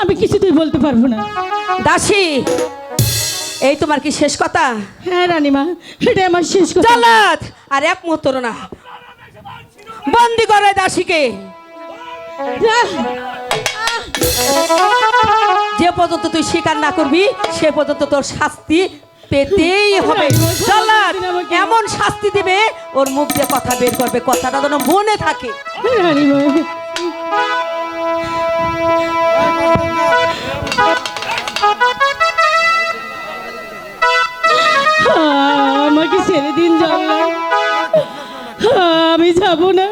আমি কিছুতেই বলতে পারবো না। দাসী, এই তোমার কি শেষ কথা? হ্যাঁ রানীমা, এটাই আমার শেষ কথা। জাল্লাদ, আর এক মুহূর্ত না, বন্দি করো এই দাসীকে। যে পর্যন্ত তুই স্বীকার না করবি সে পর্যন্ত তোর শাস্তি পেতেই হবে। জাল্লাদ এমন শাস্তি দিবে ওর মুখ দিয়ে কথা বের করবে, কথাটা যেন মনে থাকে। রানীমা, আমাকে ছেড়ে দিন জাল্লাদ, আমি যাব না।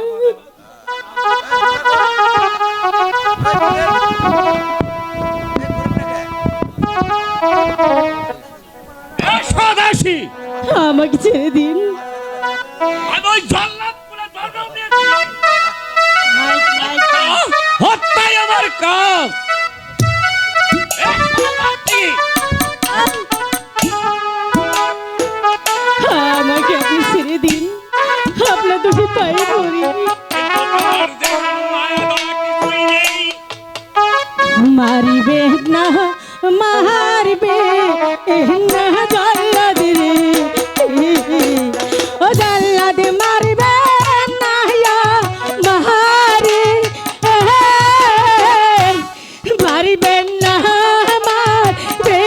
আমাকে ছেড়ে দিন। হত্যাই আমার কাজ। আমাকে আপনি ছেড়ে দিন, আপনার দুটো পায়ে পড়ি। মারিবে না মারবে না জাল্লাদ রে, ও জাল্লাদ মারবে না মারে, মারবে না মারবে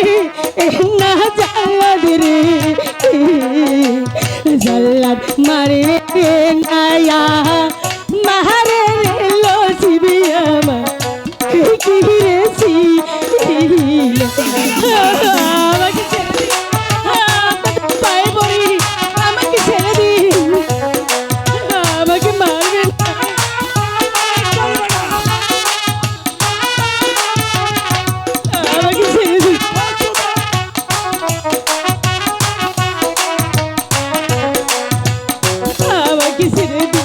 না জাল্লাদ রে, জাল্লাদ মারবে না মারে লসিবি আমার কি রেছি। আমাকে ছেড়ে দিন, পায়ে পড়ি, আমাকে ছেড়ে দিন, আমাকে মারবেন। আমাকে ছেড়ে দিন, আমাকে ছেড়ে দিন।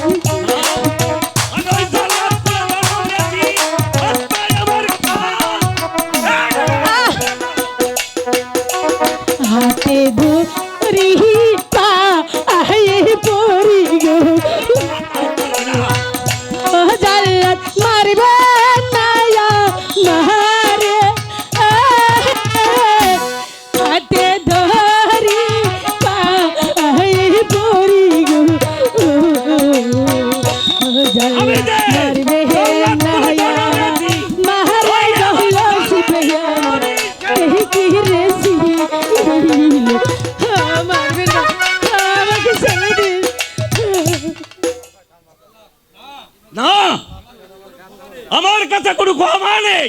হাতে ধরি পা আয়ে পড়ি গো, ও জাল্লাদ মারবে না মারে, হাতে ধরি পা আয়ে পড়ি গো, ও জাল্লাদ মারবে না মারে লসিবে আমার কি রেছি। মারবে না, আমাকে ছেড়ে দিন। না, আমার কাছে কোনো ক্ষমা নেই।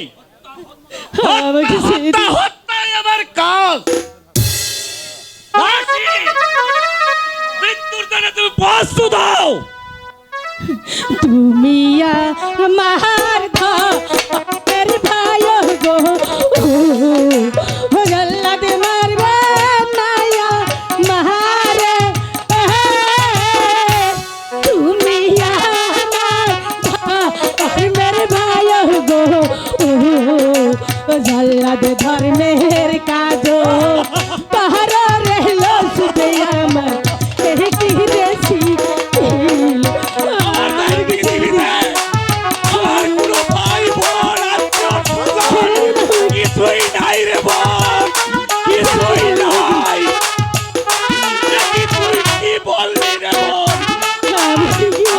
আমাকে ছেড়ে দিন। হত্যাই আমার কাজ। দাসী, মৃত্যুর জন্য তুমি প্রস্তুত দাও। তুমি আমার ধর ভাই গো, জাল্লাদ মারবে না মারে, তুমি আমার ধর্মের ভাই গো, জাল্লাদ ধর্মের কাজ পাহাড় রহল সুদে আমার কি রেছি। আমার কোনো ভাই বোন আত্মীয়-স্বজন কিছুই নাই রে বোন, কিছুই নাই। নাকি তুই কি বললি রে বোন?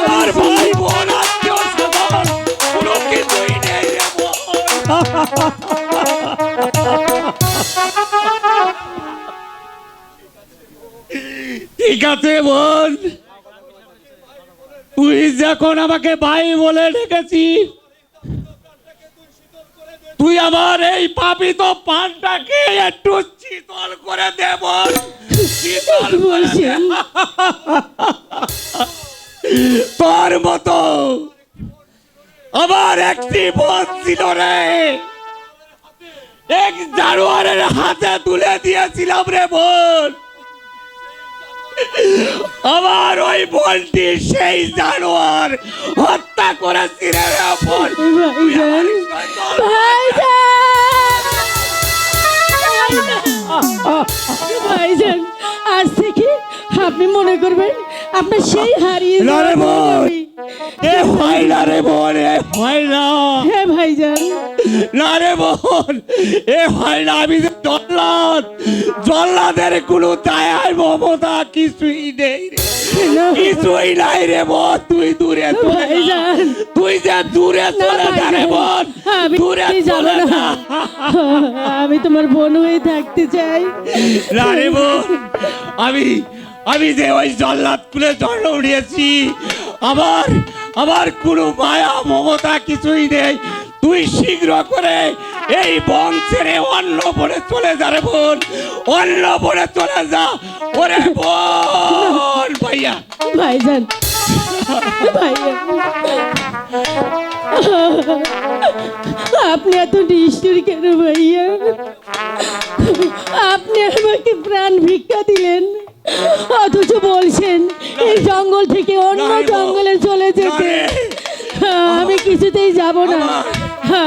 আমার ভাই বোন আত্মীয়-স্বজন কোনো কিছুই নেই রে বোন। ঠিক আছে বোন, তুই যখন আমাকে ভাই বলে ডেকেছিস, তুই আমার এই পাপিত পানটাকে একটু শীতল করে দে বোন, শীতল করে দে। তোর মতো আমার একটি বোন ছিল রে, এক জানোয়ারের হাতে তুলে দিয়েছিলাম রে বোন। আমার ওই বোনটি সেই জানোয়ার হত্যা করেছিল রে বোন। ভাইজান, আজ থেকে আপনি মনে করবেন আপনার সেই হারিয়ে যাওয়া এ হয় না রে বোন, এ হয় না। হ্যাঁ ভাইজান, না রে বোন, এ হয় না। আমি যে জল্লাদ, জল্লাদের কোনো দয়ায় মমতা কিছুই নেই রে, না কিছুই নাই রে বোন। তুই দূরে চলে যা, ভাইজান, তুই যে দূরে চলে যা রে বোন, আমি দূরে যাব চলে না। যা। আমি তোমার বোন হয়ে থাকতে চাই। না রে বোন, আমি আমি যে ওই জল্লাদ কুলে জন্ম উঠিয়েছি, আমার আমার কোনো মায়া মমতা কিছুই নেই। তুই শীঘ্র করে এই বন ছেড়ে অন্য বনে চলে যা রে বোন, অন্য বনে চলে যা। ওরে বোন ভাইয়া, ভাইজান, ভাইয়া, আপনি এত নিষ্ঠুর কেন ভাইয়া? আপনি আমাকে প্রাণ ভিক্ষা দিলেন, অথচ বলছেন এই জঙ্গল থেকে অন্য না রে বোন, জঙ্গলে চলে যেতে। না রে। আমি কিছুতেই যাব না,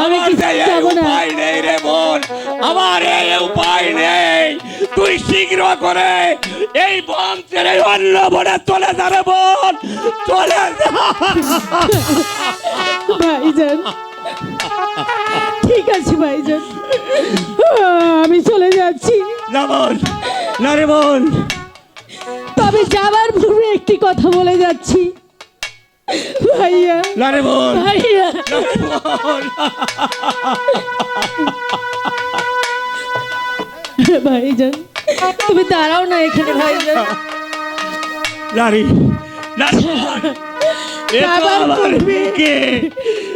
আমি আমার কিছুতেই এই যাব না। উপায় নেই রে বোন, আমার এই উপায় নেই। তুই শীঘ্র করে এই বন ছেড়ে অন্য বনে চলে যা রে বোন, চলে যা। ভাইজান, ঠিক আছে ভাইজান, আমি চলে যাচ্ছি। না বোন, না রে বোন। তবে যাবার পূর্বে একটি কথা বলে যাচ্ছি ভাইয়া, না রে বোন, ভাইয়া, না রে বোন। ভাইজান, তুমি দাঁড়াও না এখানে ভাইজান। নারী, নারী বোন, এ তো যাবার আমার পূর্বে বুকে,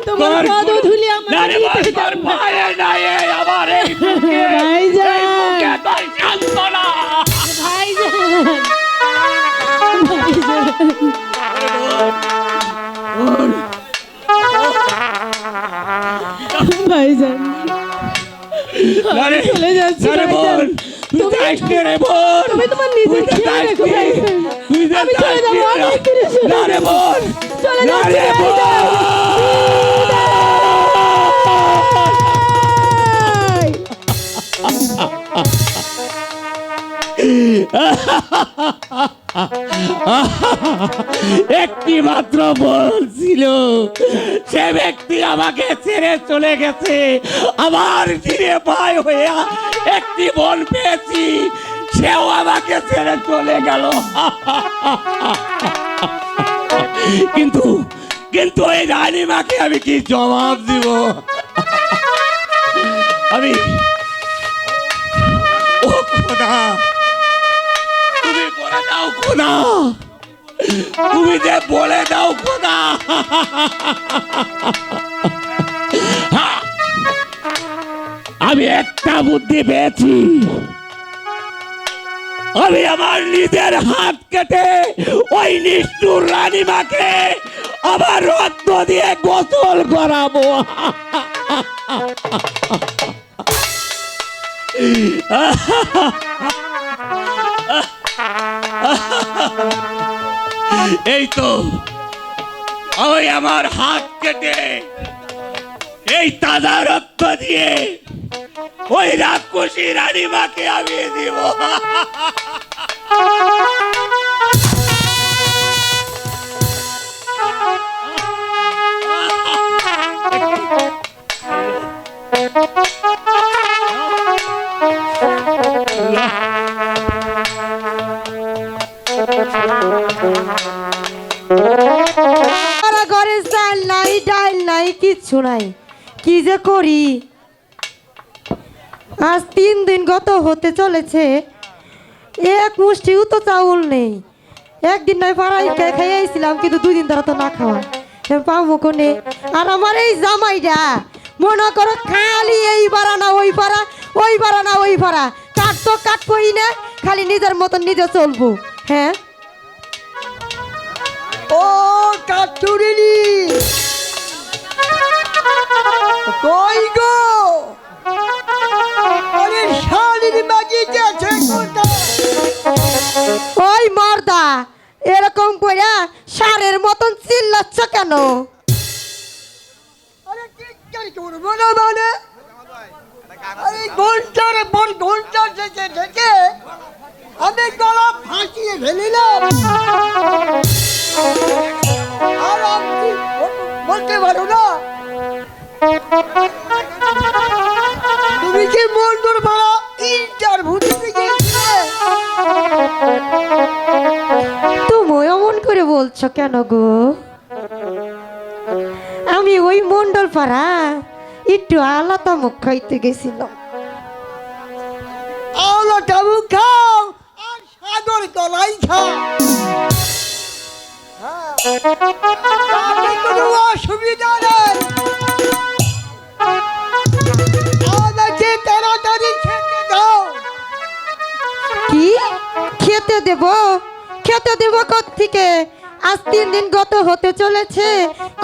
তোমার তোর পদধূলি আমার নারী বোন, নিতে তোর দাও। পায়ে নাই আমার এই বুকে, ভাইজান। এই বুকে তোর সান্ত্বনা। ভাইজান, ভাইজান, বোন, ভাইজান, নারী, আমি চলে যাচ্ছি নারী ভাইজান। বোন, তুই তুমি- যাইস নে রে বোন, তুমি তোমার নিজের তুই তো খেয়াল যাইস রেখো নে, ভাইজান। তুই তো আমি চলে যাইস যাবো, নে। অনেক দূরে চলে না রে যাবো। বোন, চলে না যাচ্ছি রে বোন। ভাই। একটি মাত্র বলছিল, সে ব্যক্তি আমাকে ছেড়ে চলে গেছে। আমার ধীরে পায় হয়ে একটি বল পেয়েছি, সেও আমাকে ছেড়ে চলে গেল। কিন্তু কিন্তু এই রানীমাকে আমি কি জবাব দিব? আমি ও খোদা, তুমি বলে দাও খোদা, তুমি যে বলে দাও খোদা। আমি একটা বুদ্ধি পেয়েছি, আমি আমার নিজের হাত কেটে ওই নিষ্ঠুর রানীমাকে আবার রক্ত দিয়ে গোসল করাবো। এই তো ওই আমার হাত কেটে এই তাজা রক্ত দিয়ে ওই রাক্ষসী রানীমাকে আমি দিব। সারা ঘরে চাল নাই, ডাল নাই, কিচ্ছু নাই। কি যে করি, আজ 3 দিন গত হতে চলেছে, এক মুষ্টিও তো চাউল নেই। একদিন নয় পাড়াই খাইয়াছিলাম, কিন্তু 2 দিন ধরে তো না খাওয়া। পাবো কোনে? আর আমার এই জামাইটা মনে করো খালি এই পাড়া না ওই পাড়া, ওই পাড়া না ওই পাড়া, কাট তো কাটবই না, খালি নিজের মতন নিজে চলবো। হ্যাঁ, ও কাটুরিনি কই গো, আরে শালির মাগিতে আছে কোথায়? ওই মর্দা, এরকম করে সারের মতন চিল্লাচ্ছ কেন? আরে কি করি করবো না মানে, আরে ঘন্টা থেকে আমি গলা ফাঁসিয়ে ফেলিলাম। আর করছো কেন গো? আমি ওই মন্ডল পাড়া একটু আলাদা মুখ খাইতে গেছিলাম। আলো টাবু খাও আর সাগর কলাই খাও। হ্যাঁ, তাতে কোনো অসুবিধা নেই। আমাকে তাড়াতাড়ি খেতে দাও। কি খেতে দেব? খেতে দেব কোত্থেকে? আজ 3 দিন গত হতে চলেছে,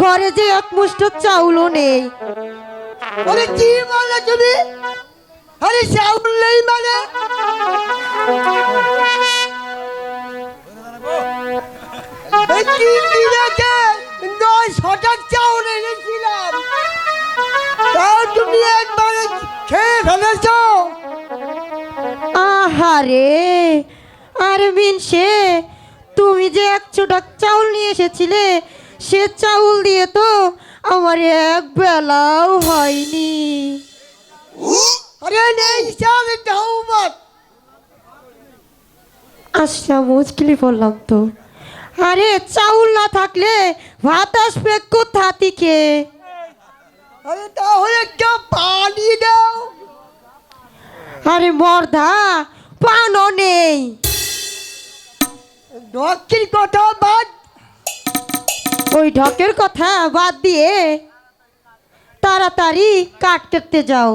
ঘরে যে এক মুষ্ট চাউলও নেই। আরে কি বলে তুমি? আরে চাউল নেই মানে? এই 3 দিন আগে 900টা চাউল এনেছিলাম, তাও তুমি একবারে খেয়ে ফেলেছো। আহারে, আরে মিনসে, তুমি যে 100 চাউল নিয়ে এসেছিলে, সে চাউল দিয়ে তো আমার এক বেলাও হয়নি। আরে নেই চাল দাও মত। আচ্ছা, মুশকিলে পড়লাম তো। আরে চাউল না থাকলে ভাত আসবে কোথা থেকে? আরে তাহলে একটা পানি দাও। আরে মর্দা, পানও নেই। দক্ষিণ কথা বাদ। ওই ঢকের কথা বাদ দিয়ে তাড়াতাড়ি কাট কাটতে যাও।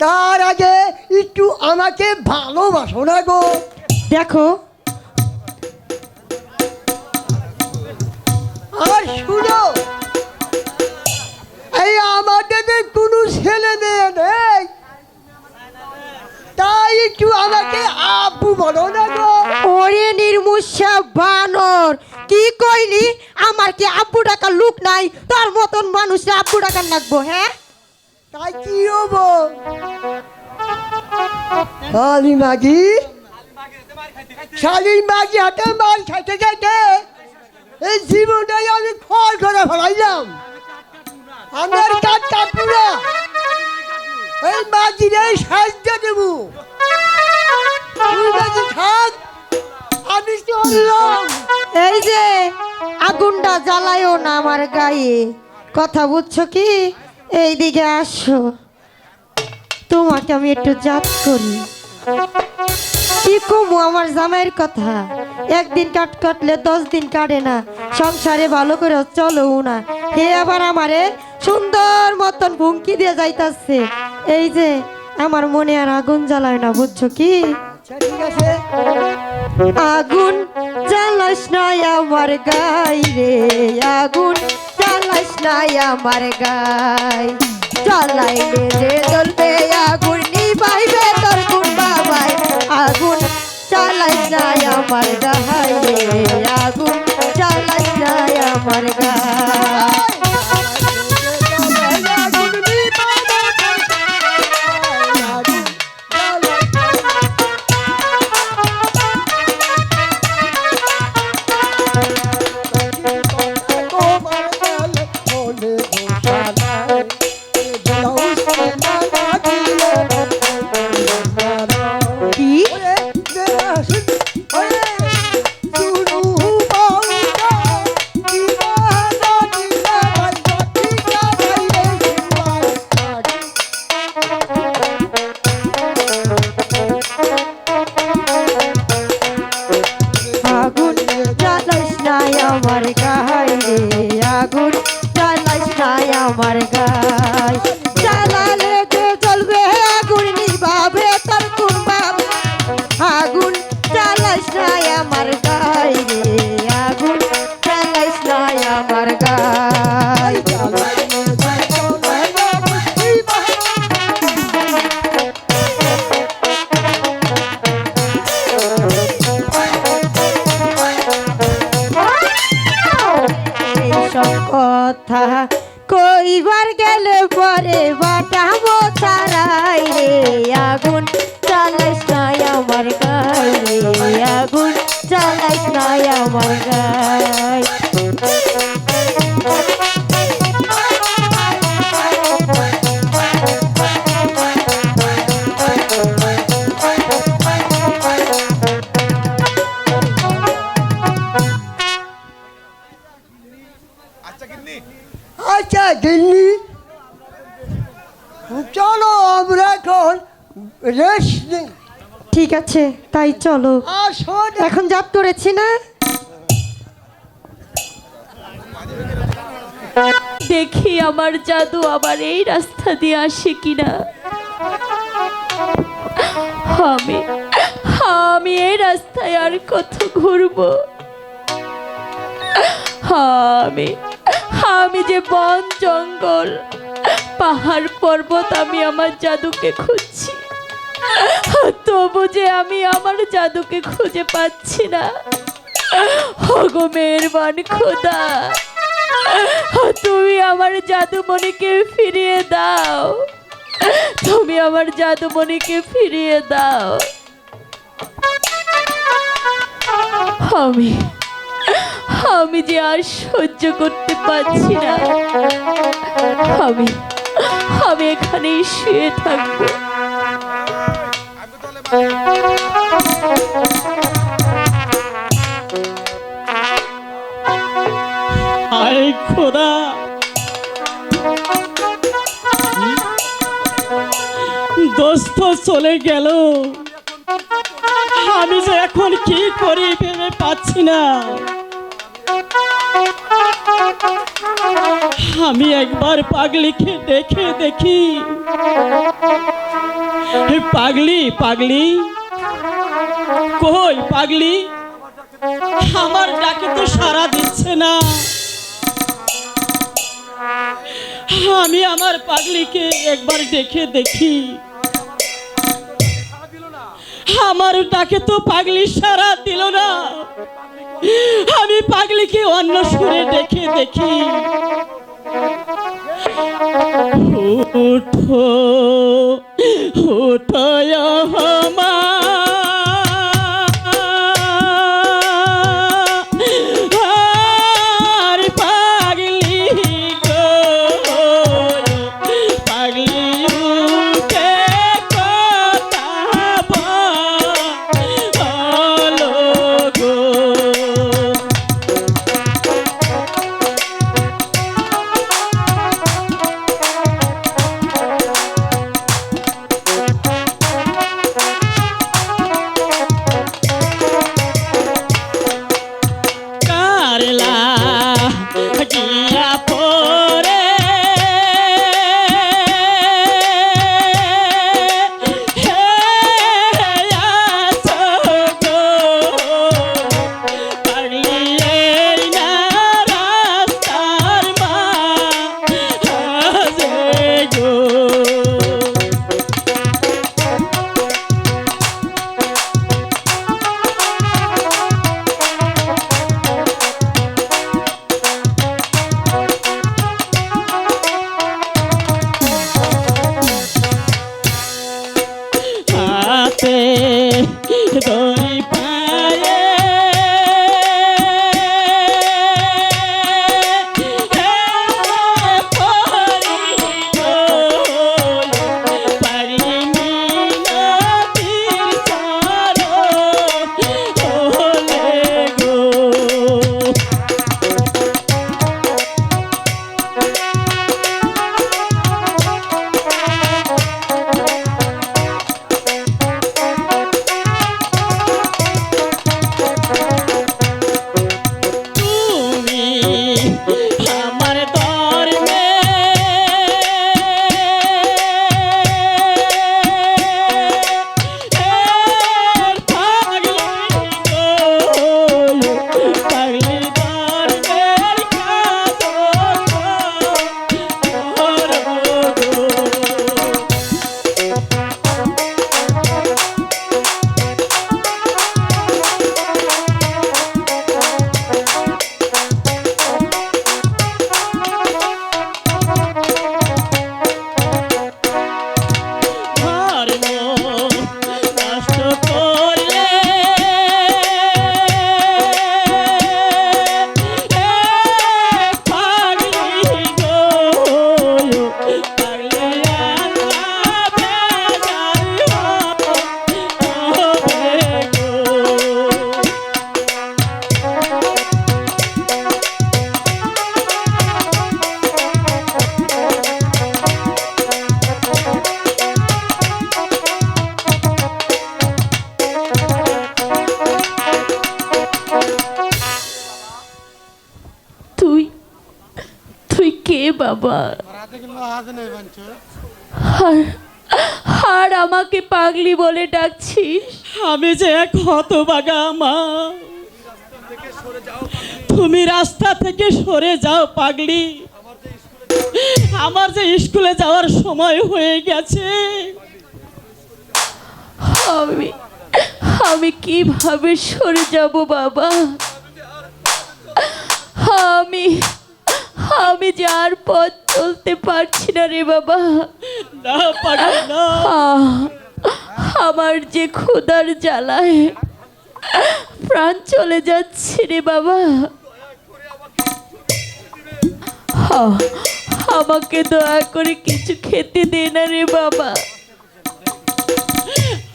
তার আগে একটু আমাকে ভালোবাসো না গো। দেখো, আর শুনো, এই আমাদের কোনো ছেলে মেয়ে নেই, তাই একটু আমাকে আব্বু বলো না গো। ওরে নির্মুষা বানর, কি কইলি? আমার কি আব্বু ডাকার লোক নাই? তার মতন মানুষরা আব্বু ডাকার লাগবো? হ্যাঁ, তাই কি হবো? শালি মাগি, শালির মাগি হাতে মাল খাইতে খাইতে এই জীবনটাই আমি ক্ষয় করে ফেলাইলাম। আমার কাঠ কাটবো না, এই মাগিরে সাহায্য দেবো। তুই মাগি থাক, আমি চললাম। এই যে আগুনটা জ্বালায়ও না আমার গায়ে, কথা বুঝছো কি? এইদিকে আসো, তোমাকে আমি একটু জাত করি। কি কমু আমার জামাইয়ের কথা? একদিন কাট কাটলে 10 দিন কাটে না, সংসারে ভালো করে চলেও না। হে আবার আমারে সুন্দর মতন ভুমকি দিয়ে যাইতাছে। এই যে আমার মনে আর আগুন জ্বালায় না, বুঝছো কি? আচ্ছা, ঠিক আছে। আগুন জ্বালাস না আমার গায়ে রে, আগুন জ্বালাস না আমার গায়ে। জ্বালাইলে যে জ্বলবে আগুন, নিভাইবে তোর কোন বাবাই। আগুন জ্বালাস না আমার গায়ে রে, আগুন জ্বালাস না আমার গায়ে। কি? আগুন জ্বালাস না আমার গায়ে রে, আগুন জ্বালাস না আমার গায়ে। জ্বালালে যে জ্বলবে আগুন, নিভাবে তোর কোন বাবা। আগুন জ্বালাস না আমার গায়ে রে, আগুন জ্বালাস না আমার গায়ে। এইসব কথা কইবার গেলে পরে বাটাবো ছাড়াই রে। আগুন জ্বালাইস না আমার গায়ে রে, আগুন জ্বালাইস না আমার গায়ে। দেখেননি। চলো আমরা এখন রেস্ট নেই। ঠিক আছে তাই চলো, আসুন এখন জাত করেছি না। দেখি আমার জাদু আবার এই রাস্তা দিয়ে আসে কিনা। আমি আমি এই রাস্তায় আর কত ঘুরবো। আমি আমি যে বন জঙ্গল পাহাড় পর্বত আমি আমার জাদুকে খুঁজছি, তবু যে আমি আমার জাদুকে খুঁজে পাচ্ছি না। ওগো মেহেরবান খোদা, তুমি আমার জাদুমণিকে ফিরিয়ে দাও, তুমি আমার জাদুমণিকে ফিরিয়ে দাও। আমি আমি যে আর সহ্য করতে পারছি না। আমি আমি এখানেই শুয়ে থাকবো। আয় খোদা, দোস্ত চলে গেল, আমি যে এখন কি করি ভেবে পাচ্ছি না। আমি একবার পাগলিকে দেখে দেখি। পাগলি পাগলি কই পাগলি, আমার ডাকে তো সাড়া দিচ্ছে না। আমি আমার পাগলিকে একবার দেখে দেখি, আমার ডাকে তো পাগলি সাড়া দিল না। আমি পাগলিকে অন্য সুরে দেখে দেখি। উঠো উঠো আমার পাগলি গো, পাগলি উঠে কথা বলো গো। বাবা। আর আমাকে পাগলি বলে ডাকছিস? আমি যে এক হতভাগা মা। তুমি রাস্তা থেকে সরে যাও পাগলি। আমার যে স্কুলে যাওয়ার সময় হয়ে গেছে। আমি কিভাবে সরে যাব বাবা? আমি যে আর পথ চলতে পারছি না রে বাবা। না পাগলি না। আমার যে ক্ষুধার জ্বালায় প্রাণ চলে যাচ্ছে রে বাবা। আমাকে দয়া করে কিছু খেতে দে না রে বাবা।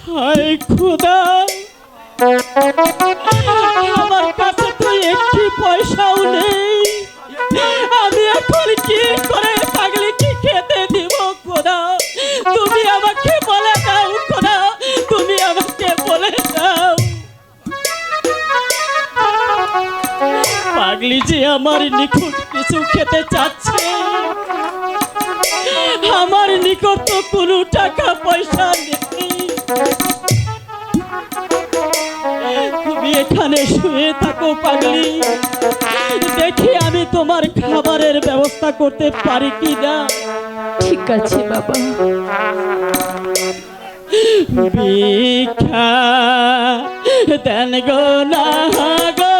হায় খোদা, আমার কাছে তো একটি পয়সাও নেই। আমি এখন কি করে পাগলি কি খেতে দিব খোদা? তুমি আমাকে বলে দাও খোদা, তুমি আমাকে বলে দাও। পাগলি যে আমার নিখুঁত কিছু খেতে চাচ্ছে, আমার নিকট তো কোনো টাকা পয়সা নেই। তুমি এখানে শুয়ে থাকো পাগলি, দেখি আমি তোমার খাবারের ব্যবস্থা করতে পারি কি না। ঠিক আছে বাবা। ভিক্ষা দেন গো না গো,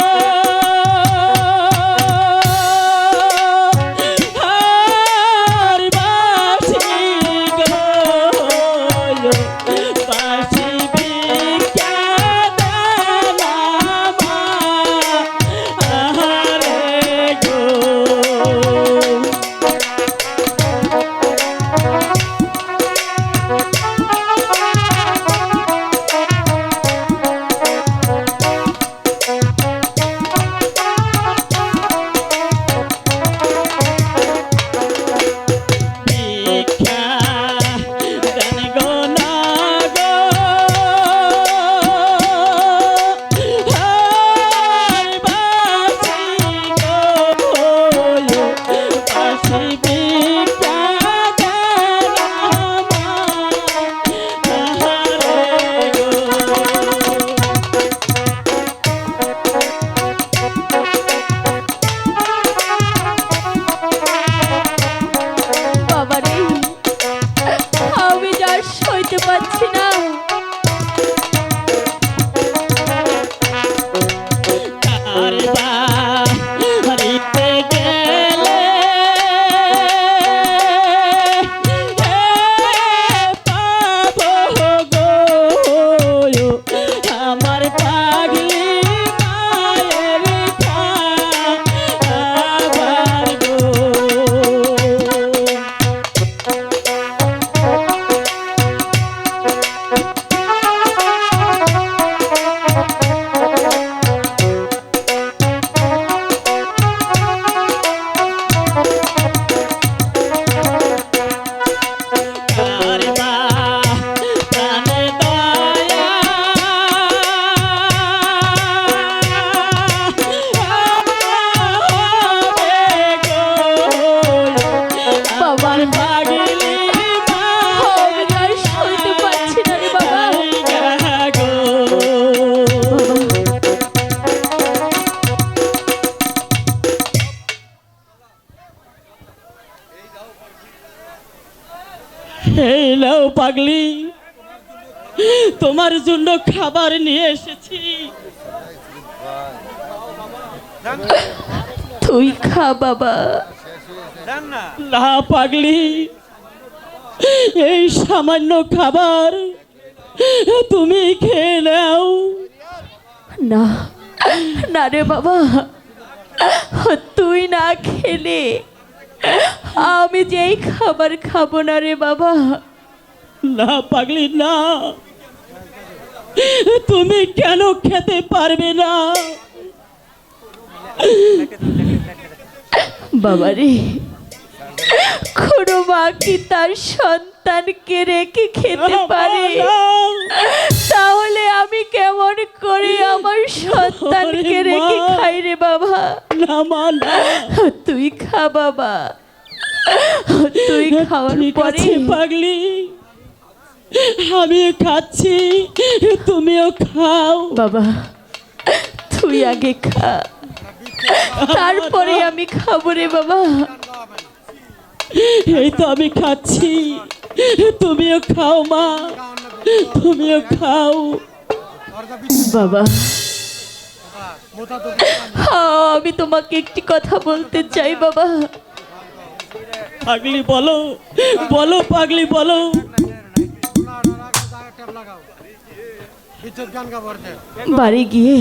আর বাসি গো, বাসি ভিক্ষা দেন আহারে গো। ভিক্ষা দেন গো না গো, আর বাসি গো, বাসি ভিক্ষা দেন আহারে গো। বাবা রে, আমি যা সইতে পারছি না। হারিতে গেলে পাবো গো আমার পাগলি মায়ের খাবার গো। আর মা প্রাণে দয়া হবে গো আমার পাগলি আমি আর সইতে পারছি না রে বাবা। মায়ের গো। এই নাও পাগলি, তোমার জন্য খাবার নিয়ে এসেছি। তুই খা বাবা। না পাগলি, এই সামান্য খাবার তুমি খেয়ে নাও। না না রে বাবা, তুই না খেলে আমি যেই খাবার খাবো না রে বাবা। না পাগলি না, তুমি কেন খেতে পারবে না? বাবা রে, কোনো মা কি তার সন্তানকে রেখে খেতে পারে? তাহলে আমি কেমন করে আমার সন্তানকে রেখে খাই রে বাবা? না মা না, তুই খা বাবা। তুই খাওয়ার ঠিক পরে আছে পাগলি, আমিও খাচ্ছি, তুমিও খাও। বাবা তুই আগে খা, তারপরে আমি খাবো রে বাবা। এই তো আমি খাচ্ছি, তুমিও খাও মা, তুমিও খাও। বাবা আমি তোমাকে একটি কথা বলতে চাই বাবা। পাগলি বলো, বলো পাগলি বলো। বাড়ি গিয়ে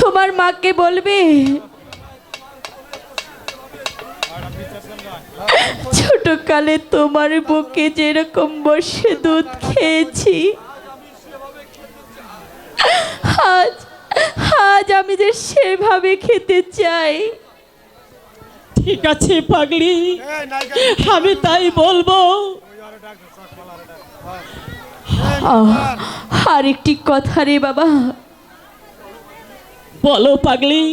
তোমার মাকে বলবে ছোট কালে তোমার বুকে যেরকম বসে দুধ খেয়েছি, আজ আজ আমি যে সেভাবে খেতে চাই। ঠিক আছে পাগলি, আমি তাই বলবো। আর একটি কথা রে বাবা। বলো পাগলি।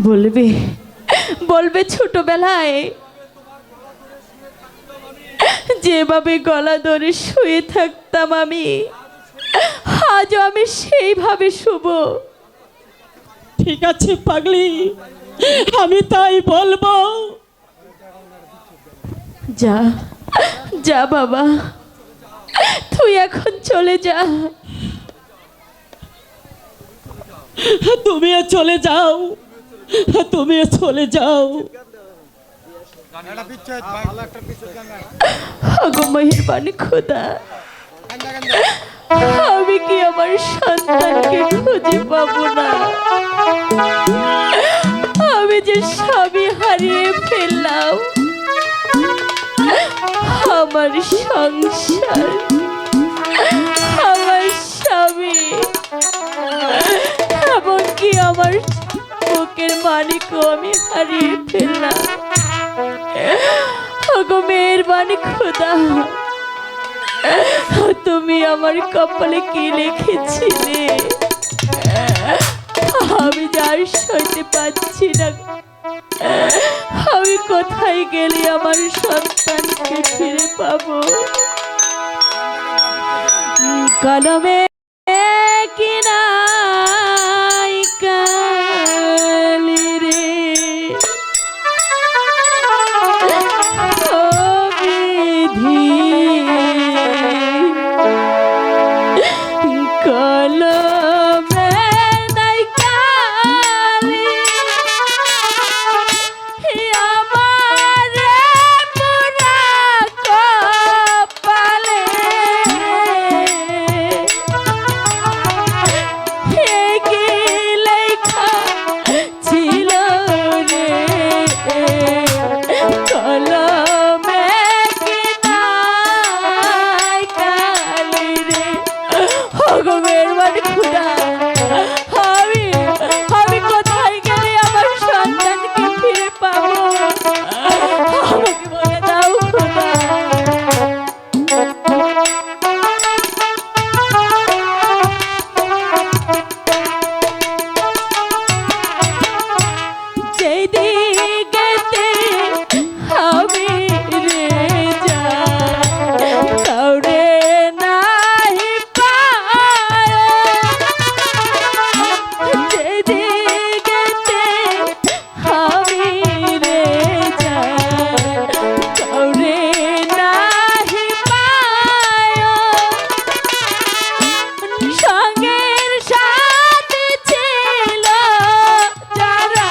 বলবে বলবে ছোটবেলায় যেভাবে গলা ধরে শুয়ে থাকতাম আমি, আজও আমি সেইভাবে শুব। ঠিক আছে পাগলি, আমি তাই বলবো। যা যা বাবা, তুই এখন চলে যা। তুমিও চলে যাও, তুমিও চলে যাও। আগো মেহেরবান খোদা, আমি কি আমার সন্তানকে খুঁজে পাবো না? আমি যে স্বামী হারিয়ে ফেললাম, আমার সংসার, আমার স্বামী, এমনকি আমার বুকের মানিকও আমি হারিয়ে ফেললাম। ওগো মেহেরবান খোদা, তুমি আমার কপালে কি লিখেছিলে আমি যার সইতে পাচ্ছি না। আমি কোথায় গেলে আমার সন্তানকে ফিরে পাবো? কলমে কিনাই কালি রে, ও বিধি কলমে নাই কালি, আমারে পুরা কপালে কি লেখা ছিল রে, কলমে কি নাই কালি রে। ওগো মেহেরবান খোদা, আমি কোথায় গেলে আমার সন্তানকে ফিরে পাবো? আমাকে বলে দাও খোদা। যেদিকেতে আমি রে যাই, কাউরে নাহি পায়। যেদিকেতে আমি রে যাই, কাউরে নাহি পায়। সঙ্গের সাথী ছিল যারা,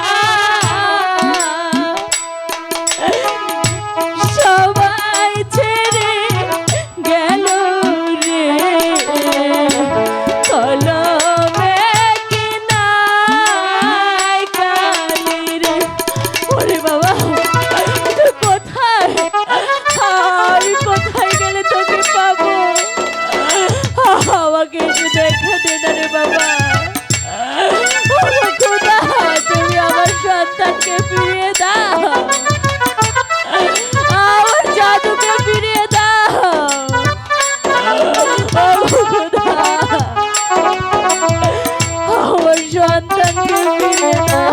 সবাই ছেড়ে গেল রে, কলমে কি নাই কালি রে। ওরে বাবা তুই কোথায়? আমি কোথায় গেলে তোকে পাবো? আমাকে একটু দেখা দে না রে বাবা। ওগো খোদা, তুমি আমার সন্তানকে ফিরিয়ে দাও, আমার জাদুকে ফিরিয়ে দাও। ওগো খোদা, আমার সন্তানকে ফিরিয়ে দাও।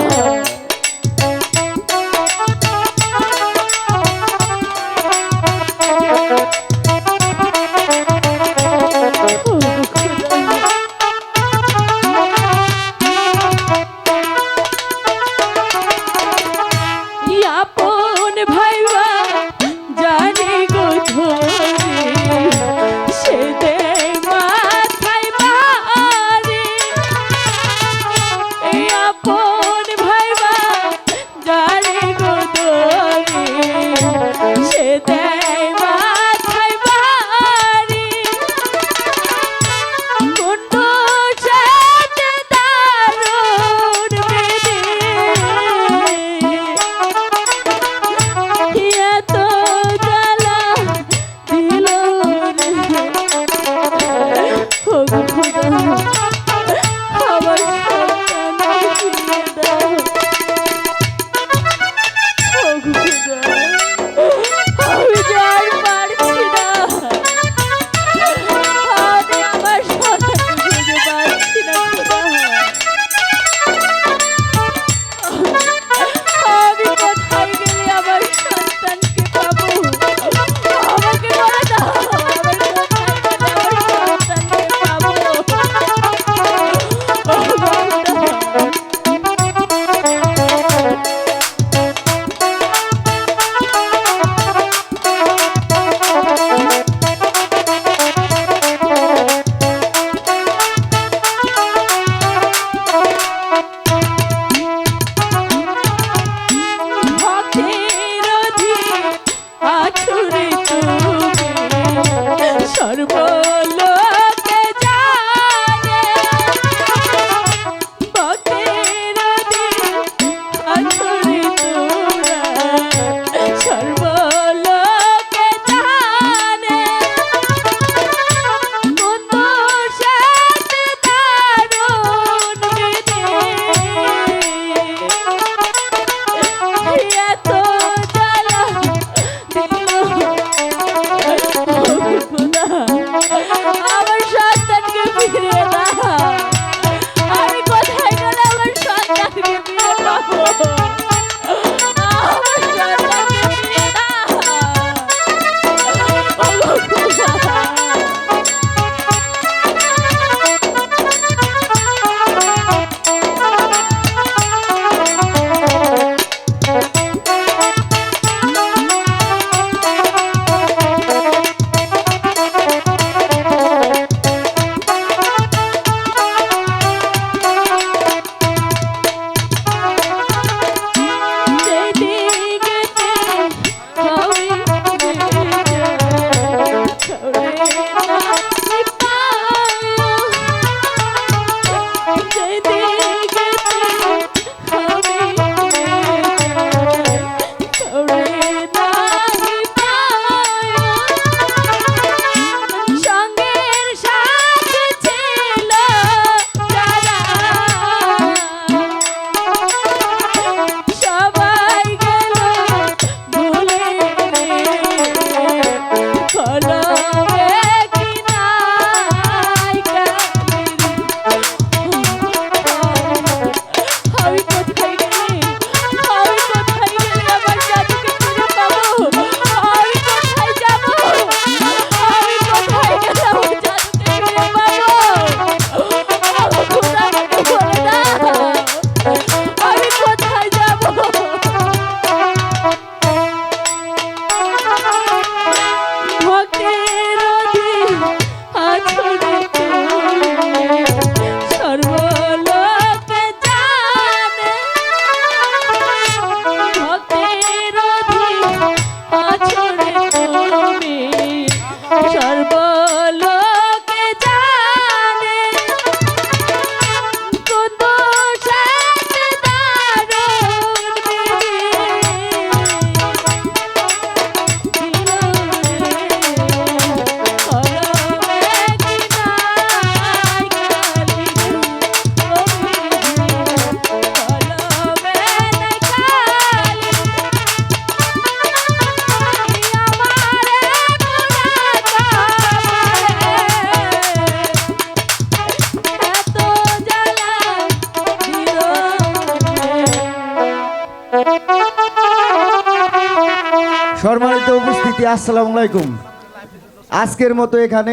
আসসালামু আলাইকুম। আজকের মতো এখানে